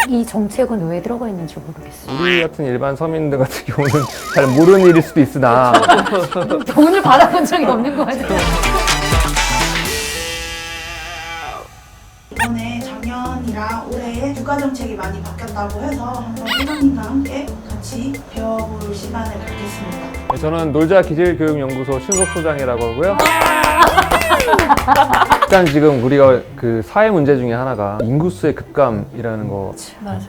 이 정책은 왜 들어가 있는지 모르겠어요. 우리 같은 일반 서민들 같은 경우는 잘 모르는 일일 수도 있으나 돈을 받아본 적이 없는 거 같아요. 이번에 작년이랑 올해 육아 정책이 많이 바뀌었다고 해서 한번 회장님과 함께 같이 배워볼 시간을 갖겠습니다. 저는 놀자기질교육연구소 신속소장이라고 하고요. 일단 지금 우리가 그 사회 문제 중에 하나가 인구수의 급감이라는 거. 맞아요.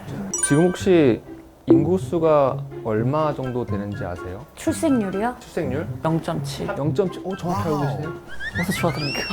지금 혹시 인구수가 얼마 정도 되는지 아세요? 출생률이요? 출생률? 0.7. 0.7. 정확히 알고 계시네요. 어서 주워드릴게요.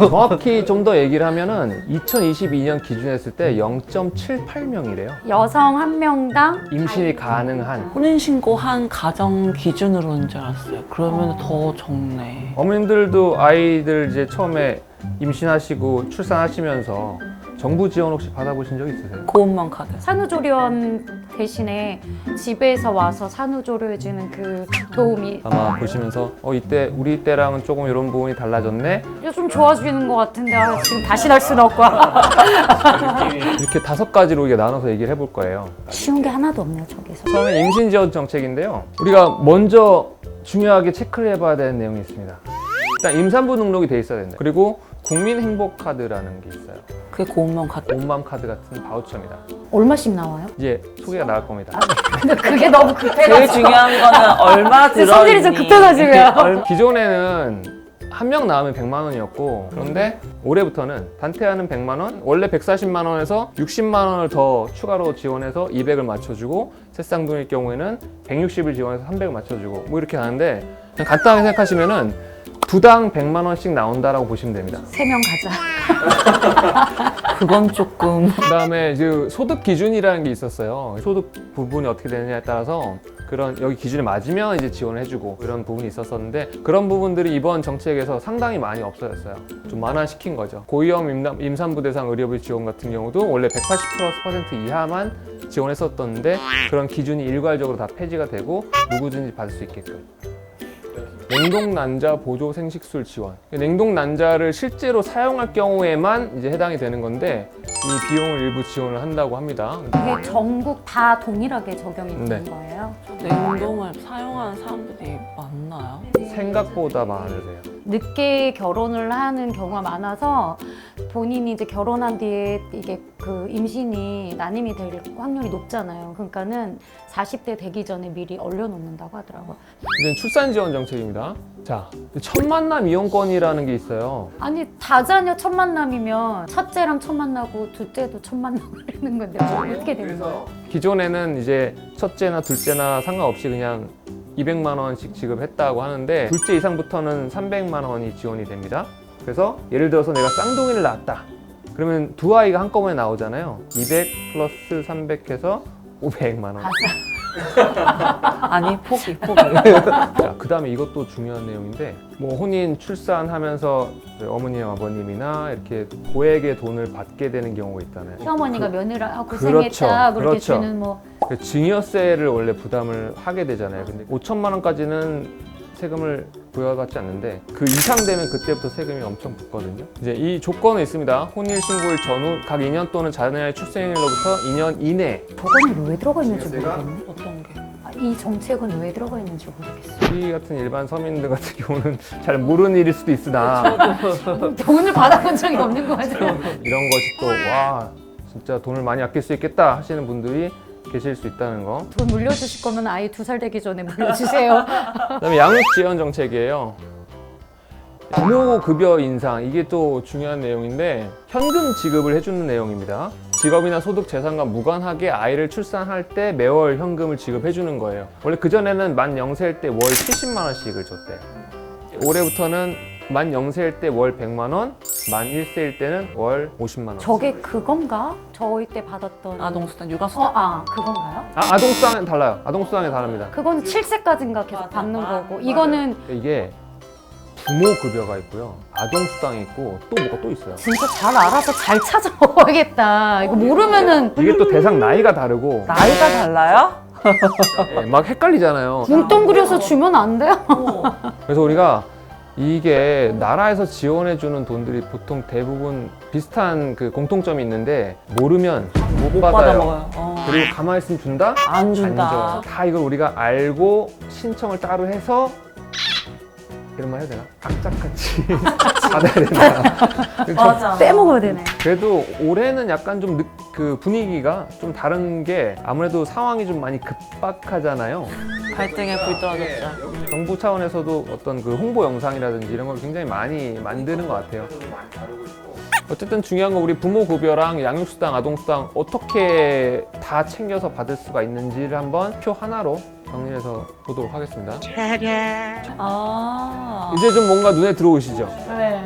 정확히 좀 더 얘기를 하면은 2022년 기준했을 때 0.78명이래요. 여성 한 명당 임신이 가능한. 혼인신고한 가정 기준으로는 줄 알았어요. 그러면 더 적네. 어머님들도 아이들 이제 처음에 임신하시고 출산하시면서 정부 지원 혹시 받아보신 적 있으세요? 고운만 카드. 산후조리원 대신에 집에서 와서 산후조리해주는 그 도움이 아마 보시면서 이때 우리 때랑은 조금 이런 부분이 달라졌네. 좀 좋아지는 것 같은데 지금 다시 날 수는 없고 이렇게 5가지로 이게 나눠서 얘기를 해볼 거예요. 쉬운 게 하나도 없네요 저기서. 처음에 임신 지원 정책인데요. 우리가 먼저 중요하게 체크를 해봐야 되는 내용이 있습니다. 일단 임산부 등록이 돼 있어야 된다. 그리고 국민행복카드라는 게 있어요. 그게 고운만 카드. 온맘 카드 같은 바우처입니다. 얼마씩 나와요? 이제 소개가 나갈 겁니다. 근데 그게 너무 제일 급해가지고 중요한 거는 얼마 들어있니. 성질이 좀 급해가지고요. 기존에는 한 명 낳으면 100만 원이었고, 그런데 올해부터는 단태아는 100만 원, 원래 140만 원에서 60만 원을 더 추가로 지원해서 200을 맞춰주고, 셋쌍둥이일 경우에는 160을 지원해서 300을 맞춰주고, 뭐 이렇게 가는데, 그냥 간단하게 생각하시면은 두당 100만 원씩 나온다라고 보시면 됩니다. 3명 가자. 그건 조금. 그 다음에 그 소득 기준이라는 게 있었어요. 소득 부분이 어떻게 되느냐에 따라서 그런 여기 기준에 맞으면 이제 지원을 해주고 이런 부분이 있었었는데, 그런 부분들이 이번 정책에서 상당히 많이 없어졌어요. 좀 완화시킨 거죠. 고위험 임산부 대상 의료비 지원 같은 경우도 원래 180% 이하만 지원했었던데, 그런 기준이 일괄적으로 다 폐지가 되고 누구든지 받을 수 있게끔. 냉동난자 보조 생식술 지원. 냉동난자를 실제로 사용할 경우에만 이제 해당이 되는 건데, 이 비용을 일부 지원을 한다고 합니다. 이게 전국 다 동일하게 적용이 되는 네. 거예요? 냉동을 사용하는 사람들이 많나요? 생각보다 많으세요. 늦게 결혼을 하는 경우가 많아서 본인이 이제 결혼한 뒤에 이게 그 임신이 난임이 될 확률이 높잖아요. 그러니까는 40대 되기 전에 미리 얼려놓는다고 하더라고요. 이제 출산 지원 정책입니다. 자, 첫 만남 이용권이라는 게 있어요. 아니 다자녀 첫 만남이면 첫째랑 첫 만나고 둘째도 첫 만남을 하는 건데 어떻게 되는 거예요? 기존에는 이제 첫째나 둘째나 상관없이 그냥 200만 원씩 지급했다고 하는데, 둘째 이상부터는 300만 원이 지원이 됩니다. 그래서 예를 들어서 내가 쌍둥이를 낳았다. 그러면 두 아이가 한꺼번에 나오잖아요. 200 플러스 300 해서 500만 원. 아니, 포기. 자, 그 다음에 이것도 중요한 내용인데, 뭐 혼인, 출산하면서 어머님, 아버님이나 이렇게 고액의 돈을 받게 되는 경우가 있잖아요. 시어머니가 며느라 고생했다 그렇게 그렇죠. 주는 뭐 그 증여세를 원래 부담을 하게 되잖아요. 근데 5천만 원까지는 세금을 부여받지 않는데, 그 이상 되면 그때부터 세금이 엄청 붙거든요. 이제 이 조건은 있습니다. 혼인 신고일 전후 각 2년 또는 자녀의 출생일로부터 2년 이내. 저거는 왜 들어가 있는지 모르겠네. 어떤 게? 이 정책은 왜 들어가 있는지 모르겠어요. 우리 같은 일반 서민들 같은 경우는 잘 모르는 일일 수도 있으나 돈을 받아본 적이 없는 거 같아요. 이런 것이 또 와 진짜 돈을 많이 아낄 수 있겠다 하시는 분들이 계실 수 있다는 거. 돈 물려주실 거면 아이 2살 되기 전에 물려주세요. 그다음에 양육 지원 정책이에요. 부모급여 인상, 이게 또 중요한 내용인데, 현금 지급을 해주는 내용입니다. 직업이나 소득 재산과 무관하게 아이를 출산할 때 매월 현금을 지급해주는 거예요. 원래 그전에는 만 0세일 때 월 70만 원씩을 줬대요. 올해부터는 만 0세일 때 월 100만 원, 만 1세일 때는 월 50만 원. 저게 그건가? 저희 때 받았던 아동수당, 육아수당. 그건가요? 아동수당은 달라요. 아동수당이 다릅니다. 그거는 7세까지인가 계속 받는 거고 이거는 이게 부모급여가 있고요, 아동수당이 있고 또 뭐가 또 있어요. 진짜 잘 알아서 잘 찾아먹어야겠다. 이거 모르면은 이게 또 대상 나이가 다르고 나이가 달라요? 막 헷갈리잖아요. 뭉뚱그려서 주면 안 돼요? 그래서 우리가 이게 나라에서 지원해주는 돈들이 보통 대부분 비슷한 그 공통점이 있는데 모르면 못 못 받아요. 받아 먹어요. 그리고 가만히 있으면 준다? 안 안 준다. 줘. 다 이걸 우리가 알고 신청을 따로 해서 이런 말 해야 되나? 악착같이 받아야 된다. 맞아. 빼먹어야 되네. 그래도 올해는 약간 좀 그 분위기가 좀 다른 게 아무래도 상황이 좀 많이 급박하잖아요. 발등에 불 떨어졌죠. 정부 차원에서도 어떤 그 홍보 영상이라든지 이런 걸 굉장히 많이 만드는 것 같아요. 어쨌든 중요한 건 우리 부모 급여랑 양육수당, 아동수당 어떻게 다 챙겨서 받을 수가 있는지를 한번 표 하나로 정리해서 보도록 하겠습니다. 아. 이제 좀 뭔가 눈에 들어오시죠? 네.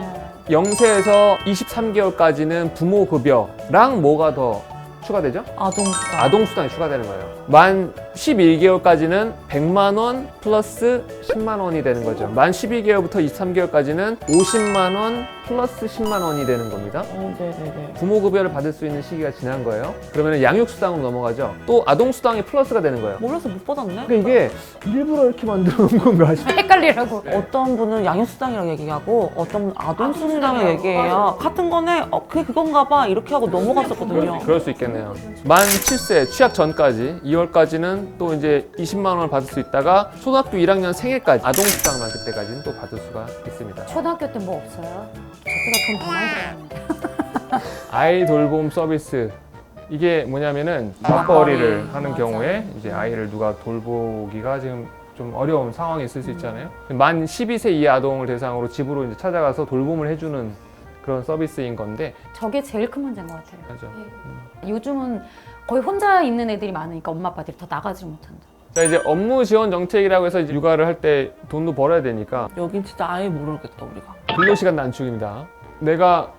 0세에서 23개월까지는 부모 급여랑 뭐가 더 추가되죠? 아동수당. 아동수당이 추가되는 거예요. 만 11개월까지는 100만 원 플러스 10만 원이 되는 거죠. 만 12개월부터 23개월까지는 50만 원 플러스 10만 원이 되는 겁니다. 네네네. 부모급여를 받을 수 있는 시기가 지난 거예요. 그러면 양육수당으로 넘어가죠. 또 아동수당이 플러스가 되는 거예요. 몰라서 못 받았네? 그러니까 이게 일부러 이렇게 만들어 놓은 건가 싶어요. 헷갈리라고. 어떤 분은 양육수당이라고 얘기하고 어떤 분은 아동수당이라고 얘기해요. 같은 거네. 그게 그건가 봐. 이렇게 하고 넘어갔었거든요. 그럴 수 있겠네요. 만 7세 취약 전까지 2월까지는 또 이제 20만 원을 받을 수 있다가 초등학교 1학년 생일까지 아동수당만 그때까지는 또 받을 수가 있습니다. 초등학교 때 뭐 없어요? 저때가 돈 더 많이 들어갔는데. 아이 돌봄 서비스. 이게 뭐냐면은 맞벌이를 하는 경우에 이제 아이를 누가 돌보기가 지금 좀 어려운 상황이 있을 수 있잖아요. 만 12세 이하 아동을 대상으로 집으로 이제 찾아가서 돌봄을 해주는 그런 서비스인 건데. 저게 제일 큰 문제인 것 같아요. 맞아. 요즘은 거의 혼자 있는 애들이 많으니까 엄마 아빠들이 더 나가지 못한다. 자, 이제 업무 지원 정책이라고 해서 이제 육아를 할 때 돈도 벌어야 되니까 여긴 진짜 아예 모르겠다 우리가. 근로시간 단축입니다. 내가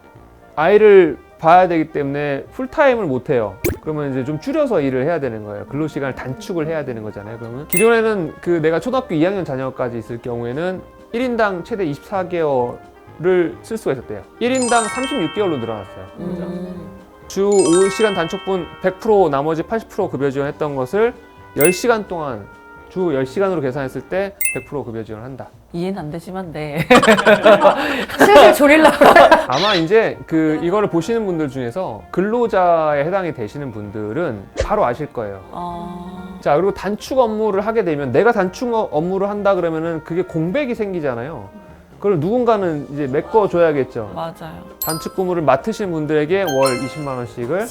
아이를 봐야 되기 때문에 풀타임을 못 해요. 그러면 이제 좀 줄여서 일을 해야 되는 거예요. 근로시간을 단축을 해야 되는 거잖아요. 그러면 기존에는 그 내가 초등학교 2학년 자녀까지 있을 경우에는 1인당 최대 24개월을 쓸 수가 있었대요. 1인당 36개월로 늘어났어요. 주 5시간 단축분 100% 나머지 80% 급여 지원했던 것을 10시간 동안 주 10시간으로 계산했을 때 100% 급여 지원을 한다. 이해는 안 되지만 네. 슬슬 졸리려고 그래. 아마 이제 그 이거를 보시는 분들 중에서 근로자에 해당이 되시는 분들은 바로 아실 거예요. 자, 그리고 단축 업무를 하게 되면 내가 단축 업무를 한다 그러면은 그게 공백이 생기잖아요. 그걸 누군가는 이제 메꿔줘야겠죠. 맞아요. 단축 근무를 맡으시는 분들에게 월 20만 원씩을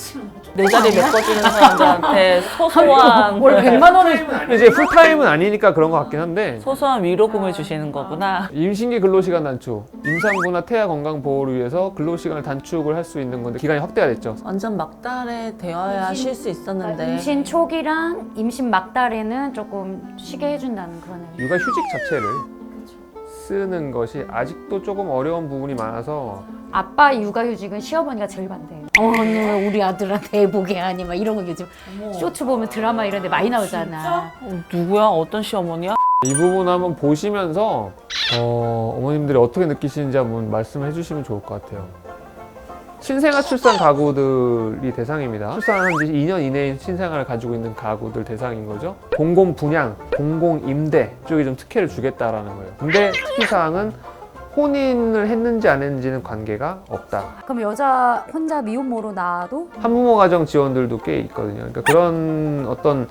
내 자리 메꿔주는 사람들한테 소소한 월 100만 원을 이제 풀타임은 아니니까 그런 것 같긴 한데 소소한 위로금을 주시는 거구나. 임신기 근로시간 단축, 임산부나 태아 건강 보호를 위해서 근로시간을 단축을 할 수 있는 건데 기간이 확대가 됐죠. 완전 막달에 되어야 쉴 수 있었는데. 임신 초기랑 임신 막달에는 조금 쉬게 해준다는 그런 의미. 육아휴직 자체를 쓰는 것이 아직도 조금 어려운 부분이 많아서 아빠 육아휴직은 시어머니가 제일 반대해요. 너 우리 아들한테 해보게 하니 막 이런 거 요즘 쇼츠 보면 드라마 이런 데 많이 나오잖아. 누구야? 어떤 시어머니야? 이 부분 한번 보시면서 어머님들이 어떻게 느끼시는지 한번 말씀해 주시면 좋을 것 같아요. 신생아 출산 가구들이 대상입니다. 출산한 지 2년 이내인 신생아를 가지고 있는 가구들 대상인 거죠. 공공 분양, 공공 임대 쪽에 좀 특혜를 주겠다라는 거예요. 근데 특이사항은 혼인을 했는지 안 했는지는 관계가 없다. 그럼 여자 혼자 미혼모로 낳아도 한부모 가정 지원들도 꽤 있거든요. 그러니까 그런 어떤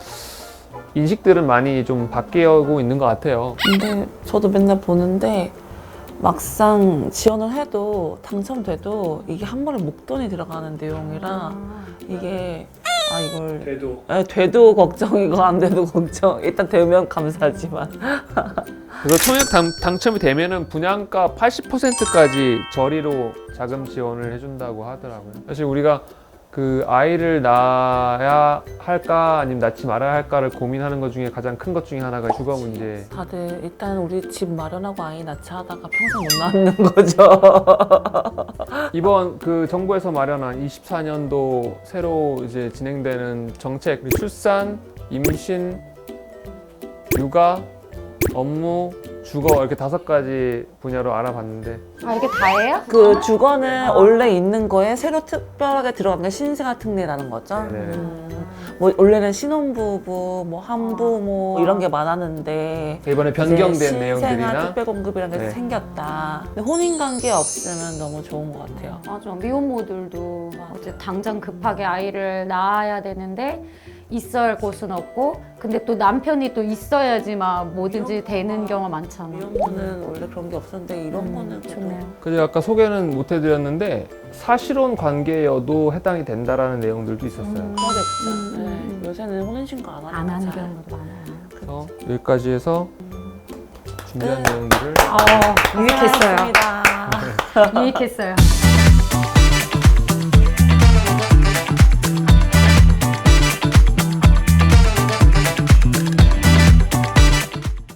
인식들은 많이 좀 바뀌고 있는 것 같아요. 근데 저도 맨날 보는데 막상 지원을 해도 당첨돼도 이게 한 번에 목돈이 들어가는 내용이라 이게 이걸 돼도 걱정이고 안 돼도 걱정. 일단 되면 감사하지만 그래서 청약 당첨이 되면은 분양가 80%까지 저리로 자금 지원을 해준다고 하더라고요. 사실 우리가 그 아이를 낳아야 할까 아니면 낳지 말아야 할까를 고민하는 것 중에 가장 큰 것 중에 하나가 주거 문제. 다들 일단 우리 집 마련하고 아이 낳자 하다가 평생 못 낳는 거죠. 이번 그 정부에서 마련한 24년도 새로 이제 진행되는 정책, 출산, 임신, 육아, 업무, 주거 이렇게 5가지 분야로 알아봤는데 아 이게 다예요? 그 주거는 원래 있는 거에 새로 특별하게 들어간 게 신생아 특례라는 거죠. 네. 뭐 원래는 신혼부부, 뭐 한부모 이런 게 많았는데 이번에 변경된 이제 내용들이나 신생아 특별공급이라는 게 네. 생겼다. 근데 혼인관계 없으면 너무 좋은 것 같아요. 맞아. 미혼모들도 어제 당장 급하게 아이를 낳아야 되는데 있어야 할 곳은 없고 근데 또 남편이 또 있어야지 막 뭐든지 되는 경우가 많잖아. 미혼모는 원래 그런 게 없었는데 이런 거는 그래도 좋네요. 그래서 아까 소개는 못 해드렸는데 사실혼 관계여도 해당이 된다라는 내용들도 있었어요. 그러겠죠. 네. 요새는 혼인신고 안 안 하는 잘. 경우도 많아요. 그래서 여기까지 해서 준비한 네. 내용들을 유익했어요. 고생하셨습니다. 유익했어요.